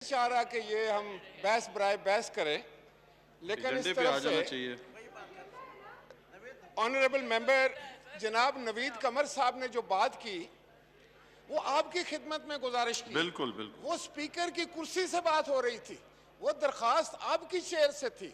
चाह रहा कि ये हम बहस बराए बहस करें, लेकिन इस तरफ से ऑनरेबल मेंबर जनाब नवीद कमर साहब ने जो बात की वो आपकी खिदमत में गुजारिश की। बिल्कुल बिल्कुल। वो स्पीकर की कुर्सी से बात हो रही थी, वो दरखास्त आपकी चेयर से थी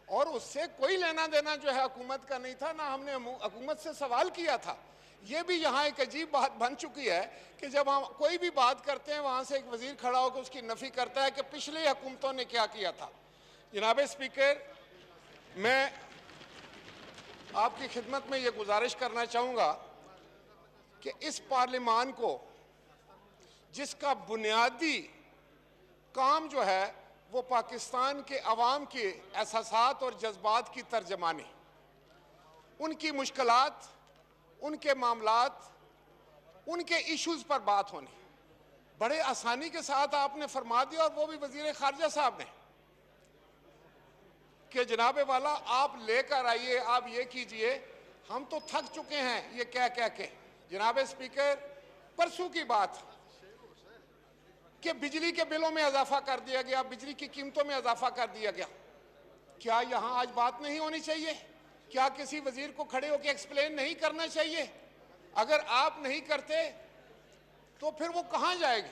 और उससे कोई लेना देना जो है हुकूमत का नहीं था, ना हमने हुकूमत से सवाल किया था। ये भी यहाँ एक अजीब बात बन चुकी है कि जब हम कोई भी बात करते हैं वहाँ से एक वजीर खड़ा होकर उसकी नफ़ी करता है कि पिछली हुकूमतों ने क्या किया था। जनाब स्पीकर, मैं आपकी खिदमत में ये गुजारिश करना चाहूँगा कि इस पार्लिमान को जिसका बुनियादी काम जो है वो पाकिस्तान के अवाम के एहसासात और जज्बात की तर्जमानी, उनकी मुश्किलात, उनके मामलात, उनके इश्यूज़ पर बात होनी, बड़े आसानी के साथ आपने फरमा दिया, और वो भी वज़ीर ख़ारिजा साहब ने, कि जनाब वाला आप लेकर आइए, आप ये कीजिए। हम तो थक चुके हैं ये कह कह के। जनाब स्पीकर, परसों की बात कि बिजली के बिलों में इजाफा कर दिया गया, बिजली की कीमतों में इजाफा कर दिया गया। क्या यहाँ आज बात नहीं होनी चाहिए? क्या किसी वजीर को खड़े होकर एक्सप्लेन नहीं करना चाहिए? अगर आप नहीं करते तो फिर वो कहाँ जाएगी?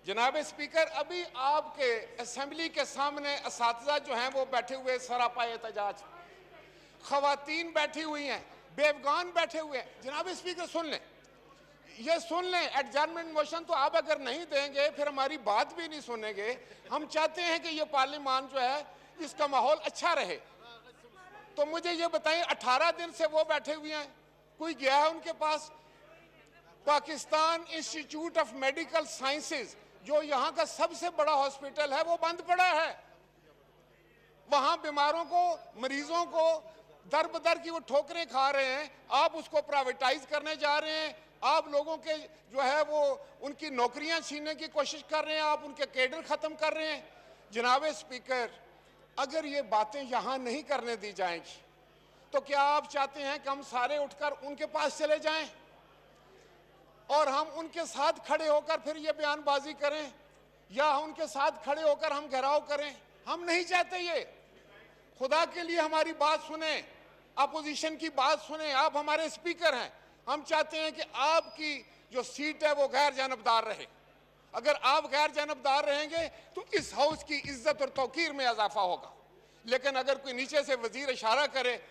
जनाब स्पीकर, अभी आपके असेंबली के सामने असातिज़ा जो हैं वो बैठे हुए सरापाए एहतजाज, खवातीन बैठी हुई हैं, बेवगान बैठे हुए हैं। जनाब स्पीकर, सुन लें, ये सुन लें, एडजर्नमेंट मोशन तो आप अगर नहीं देंगे फिर हमारी बात भी नहीं सुनेंगे। हम चाहते हैं कि ये पार्लियामान जो है इसका माहौल अच्छा रहे। तो मुझे ये बताएं, 18 दिन से वो बैठे हुए हैं, कोई गया है उनके पास? Pakistan institute of medical sciences जो यहाँ का सबसे बड़ा हॉस्पिटल है वो बंद पड़ा है। वहाँ बीमारों को, मरीजों को दर बदर की वो ठोकरें खा रहे हैं, आप उसको प्राइवेटाइज करने जा रहे हैं, आप लोगों के जो है वो उनकी नौकरियां छीनने की कोशिश कर रहे हैं, आप उनके कैडर ख़त्म कर रहे हैं। जनाब स्पीकर, अगर ये बातें यहाँ नहीं करने दी जाएंगी तो क्या आप चाहते हैं कि हम सारे उठकर उनके पास चले जाएं और हम उनके साथ खड़े होकर फिर ये बयानबाजी करें, या उनके साथ खड़े होकर हम घेराव करें? हम नहीं चाहते ये। खुदा के लिए हमारी बात सुने, अपोजिशन की बात सुने, आप हमारे स्पीकर हैं। हम चाहते हैं कि आपकी जो सीट है वो गैर जानबदार रहे। अगर आप गैर जानबदार रहेंगे तो इस हाउस की इज्जत और तौकीर में इजाफा होगा। लेकिन अगर कोई नीचे से वजीर इशारा करे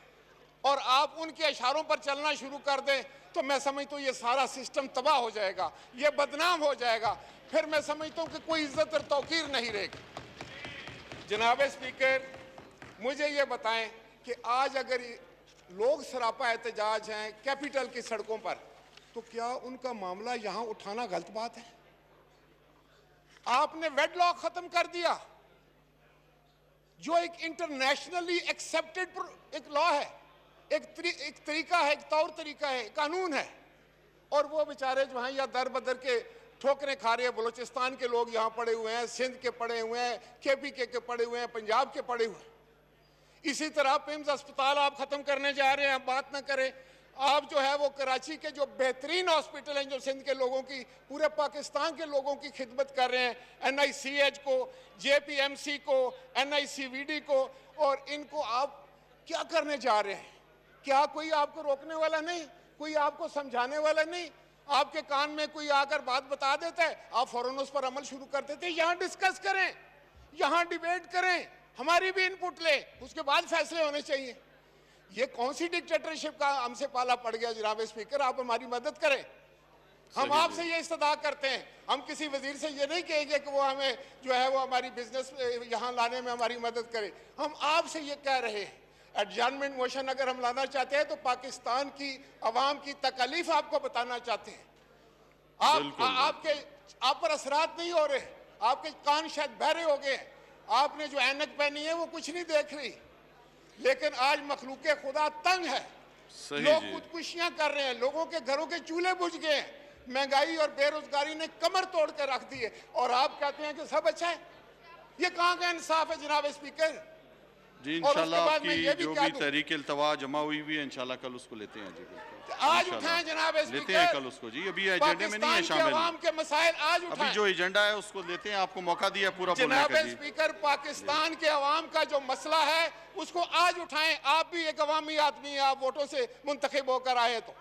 और आप उनके इशारों पर चलना शुरू कर दें तो मैं समझता हूँ ये सारा सिस्टम तबाह हो जाएगा, ये बदनाम हो जाएगा, फिर मैं समझता हूँ कि कोई इज्जत और तौकीर नहीं रहेगी। जनाब स्पीकर, मुझे ये बताएं कि आज अगर लोग सरापा एहतजाज हैं कैपिटल की सड़कों पर, तो क्या उनका मामला यहाँ उठाना गलत बात है? आपने वेडलॉक खत्म कर दिया जो एक इंटरनेशनली एक्सेप्टेड एक लॉ है, एक तरीका है, एक तौर तरीका है, कानून है, और वो बेचारे जो हैं या दर बदर के ठोकरें खा रहे हैं। बलूचिस्तान के लोग यहाँ पड़े हुए हैं, सिंध के पड़े हुए हैं, KPK के पड़े हुए हैं, पंजाब के पड़े हुए हैं। इसी तरह पिम्स अस्पताल आप खत्म करने जा रहे हैं, बात ना करें। आप जो है वो कराची के जो बेहतरीन हॉस्पिटल हैं जो सिंध के लोगों की, पूरे पाकिस्तान के लोगों की खिदमत कर रहे हैं, NICH को, JPMC को, NICVD को, और इनको आप क्या करने जा रहे हैं? क्या कोई आपको रोकने वाला नहीं? कोई आपको समझाने वाला नहीं? आपके कान में कोई आकर बात बता देता है, आप फौरन उस पर अमल शुरू कर देते हैं। यहाँ डिस्कस करें, यहाँ डिबेट करें, हमारी भी इनपुट ले, उसके बाद फैसले होने चाहिए। ये कौन सी डिक्टेटरशिप का हमसे पाला पड़ गया? जनाब स्पीकर, आप हमारी मदद करें। हम आपसे ये इस्तदा करते हैं, हम किसी वजीर से ये नहीं कहेंगे कि वो हमें जो है वो हमारी बिजनेस यहाँ लाने में हमारी मदद करे। हम आपसे ये कह रहे हैं, एडजर्नमेंट मोशन अगर हम लाना चाहते हैं तो पाकिस्तान की अवाम की तकलीफ आपको बताना चाहते हैं। आप पर असरात नहीं हो रहे, आपके कान शायद बहरे हो गए। आपने जो ऐनक पहनी है वो कुछ नहीं देख रही, लेकिन आज मखलूक खुदा तंग है। लोग खुदकुशियां कर रहे हैं, लोगों के घरों के चूल्हे बुझ गए, महंगाई और बेरोजगारी ने कमर तोड़ कर रख दी है, और आप कहते हैं कि सब अच्छा है। ये कहाँ का इंसाफ है? जनाब स्पीकर, जी और उसके इंशाल्लाह बाद मैं आपकी ये भी जो कह भी दूं, तहरीक इल्तवा जमा हुई भी है इंशाल्लाह कल उसको लेते हैं जी। बिल्कुल आज इंशाल्लाह। उठाएं जनाब लेते हैं स्पीकर, कल उसको जी, अभी एजेंडे में नहीं है पाकिस्तान के शामिल। अवाम के मसाइल आज अभी उठाएं। जो एजेंडा है उसको लेते हैं, आपको मौका दिया पूरा बोलने जनाब का जी। स्पीकर, पाकिस्तान के अवाम का जो मसला है उसको आज उठाएं। आप भी एक अवामी आदमी हैं, आप वोटों से मुंतखब होकर आए, तो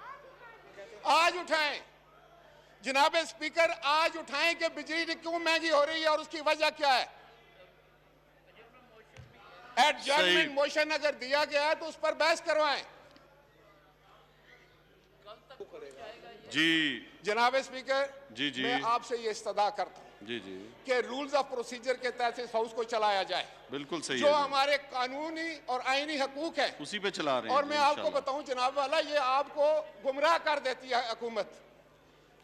आज उठाएं जनाब स्पीकर, आज उठाएं कि बिजली क्यों महंगी हो रही है और उसकी वजह क्या है। एडजर्नमेंट मोशन अगर दिया गया है तो उस पर बहस करवाएं। जी जनाब स्पीकर, जी जी मैं आपसे ये इस्तदा करता हूं जी जी कि रूल्स ऑफ प्रोसीजर के तहत इस हाउस को चलाया जाए। बिल्कुल सही जो है जी। हमारे कानूनी और आईनी हकूक हैं उसी पे चला रहे हैं और जी, मैं आपको इंशाल्लाह। बताऊं जनाब वाला, ये आपको गुमराह कर देती है हुकूमत।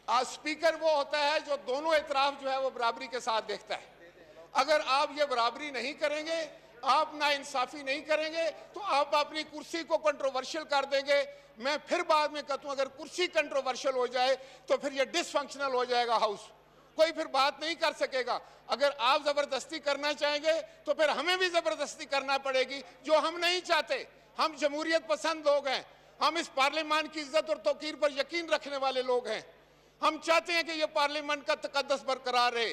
आज स्पीकर वो होता है जो दोनों इतराफ जो है वो बराबरी के साथ देखता है। अगर आप ये बराबरी नहीं करेंगे, आप ना इंसाफी नहीं करेंगे, तो आप अपनी कुर्सी को कंट्रोवर्शियल कर देंगे। मैं फिर बाद में कहता हूं, अगर कुर्सी कंट्रोवर्शियल हो जाए तो फिर ये डिसफंक्शनल हो जाएगा हाउस, कोई फिर बात नहीं कर सकेगा। अगर आप जबरदस्ती करना चाहेंगे तो फिर हमें भी जबरदस्ती करना पड़ेगी, जो हम नहीं चाहते। हम जमहूरियत पसंद लोग हैं, हम इस पार्लियामान की इज्जत और तौकीर पर यकीन रखने वाले लोग हैं। हम चाहते हैं कि यह पार्लियामेंट का तकद्दस बरकरार रहे।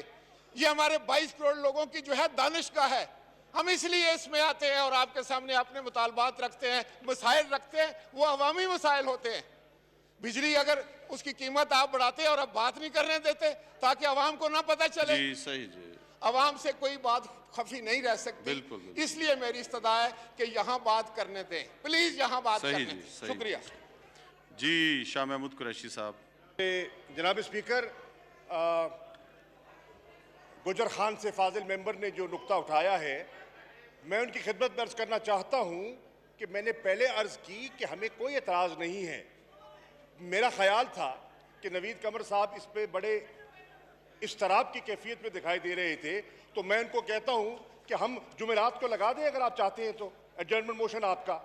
ये हमारे 22 करोड़ लोगों की जो है दानिशगाह है। हम इसलिए इसमें आते हैं और आपके सामने अपने मुतालबात रखते हैं, मसाइल रखते हैं, वो अवामी मसाइल होते हैं। बिजली अगर उसकी कीमत आप बढ़ाते और अब बात नहीं करने देते ताकि अवाम को ना पता चले, जी सही जी, अवाम से कोई बात खफी नहीं रह सकती। बिल्कुल, बिल्कुल। इसलिए मेरी इस्तदा है कि यहाँ बात करने दें, प्लीज यहाँ बात सही करने जी, दें। सही। शुक्रिया जी शाह महमूद कुरैशी साहब। जनाब स्पीकर, गुजर खान से फाजिल मेंबर ने जो नुक्ता उठाया है, मैं उनकी खिदमत में अर्ज़ करना चाहता हूं कि मैंने पहले अर्ज़ की कि हमें कोई एतराज़ नहीं है। मेरा ख्याल था कि नवीद कमर साहब इस पे बड़े इस्तराब की कैफियत में दिखाई दे रहे थे, तो मैं उनको कहता हूं कि हम जुमेरात को लगा दें अगर आप चाहते हैं तो, एडजर्नमेंट मोशन आपका।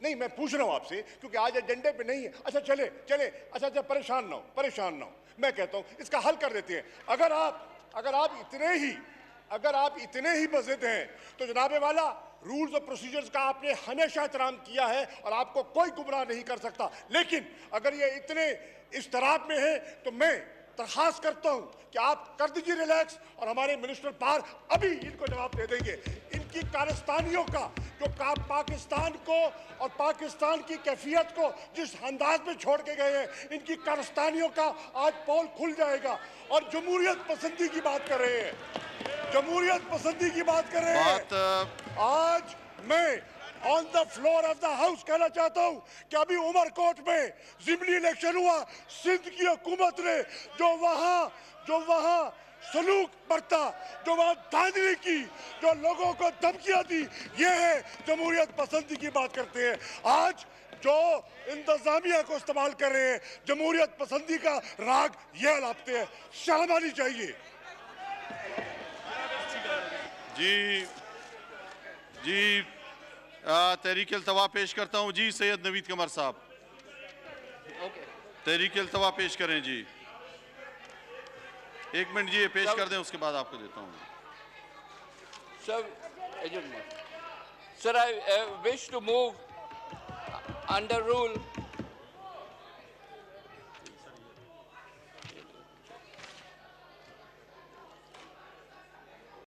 नहीं, मैं पूछ रहा हूं आपसे क्योंकि आज एजेंडे पे नहीं है। अच्छा चले चले, अच्छा परेशान ना हो, परेशान ना हो। मैं कहता हूं इसका हल कर देते हैं। अगर आप इतने ही बज़िद हैं तो जनाबे वाला, रूल्स और प्रोसीजर्स का आपने हमेशा एहतराम किया है और आपको कोई गुमराह नहीं कर सकता। लेकिन अगर ये इतने इस्तराब में है तो मैं दरखास्त करता हूं कि आप कर दीजिए रिलैक्स, और हमारे मिनिस्टर पार अभी इनको जवाब दे देंगे। इनकी कारस्तानियों का जो पाकिस्तान को और पाकिस्तान की कैफियत को जिस अंदाज में छोड़ के गए हैं, इनकी कारस्तानियों का आज पोल खुल जाएगा। और जमहूरियत पसंदी की बात कर रहे हैं, जमहूरियत पसंदी की बात कर रहे हैं। आज मैं on the floor of the house कहना चाहता हूं कि अभी उमरकोट में जिमनी इलेक्शन हुआ, सिंध की हुकूमत ने जो वहां सलूक बरता, जो वहां धांधली की, जो लोगों को धमकियां दी, ये है जमहूरियत पसंदी की बात करते हैं। आज जो इंतजामिया को इस्तेमाल कर रहे हैं, जमहूरियत पसंदी का राग ये अलापते हैं। शर्म आनी चाहिए। जी जी तहरीक इल्तवा पेश करता हूं जी, सैयद नवीद कमर साहब तहरीक इल्तवा पेश करें जी। 1 मिनट जी, ये पेश कर दें, उसके बाद आपको देता हूं। Sir, I wish to move under Rule